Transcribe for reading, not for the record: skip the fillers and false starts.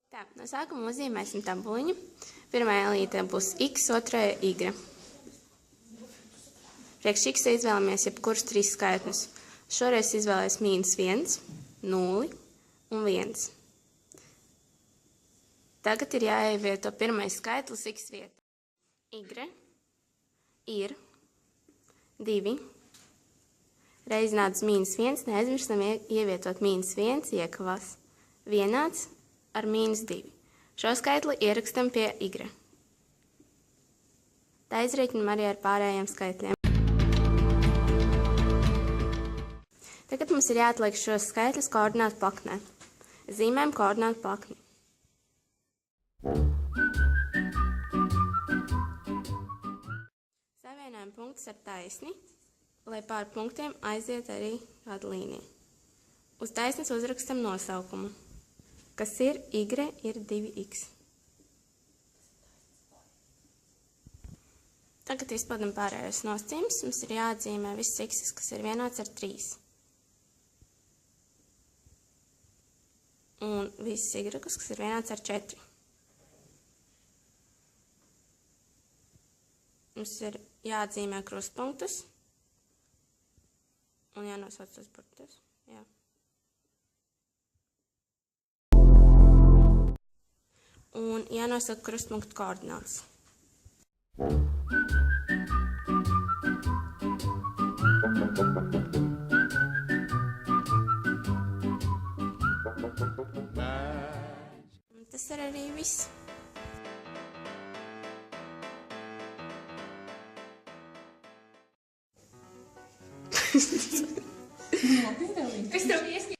Tā, no sākuma uzzīmēsim tabuliņu. Pirmajā līnijā būs x, otrajā y. Priekš x izvēlamies jebkurus 3 skaitļus. Šoreiz izvēlēs -1, 0 un 1. Tagad ir jāievieto pirmais skaitlis x vietā. Y ir 2. Reizināts -1, neaizmirstam ievietot -1 iekavās. Vienāds ar -2. Šo skaitli ierakstam pie y. Tā izreikinam arī ar pārējiem skaitļiem. Tagad mums ir jāatliek šos skaitļus koordinātu plaknē. Zīmējam koordinātu plakni. Savienojam punktus ar taisni, lai pār punktiem aiziet arī kāda līnija. Uz taisnes uzrakstam nosaukumu, kas ir y ir 2x. Tagad izpildam pārējos nosacījumus. Mums ir jāatzīmē viss x, kas ir vienāds ar 3. Un viss y, kas ir vienāds ar 4. Mums ir jāatzīmē krustpunktus un jānosauc tos burtus. Jā. Un jānosaka krustpunktu koordināts. Un tas ir arī viss. Nopietni? Es tev iesniedzu.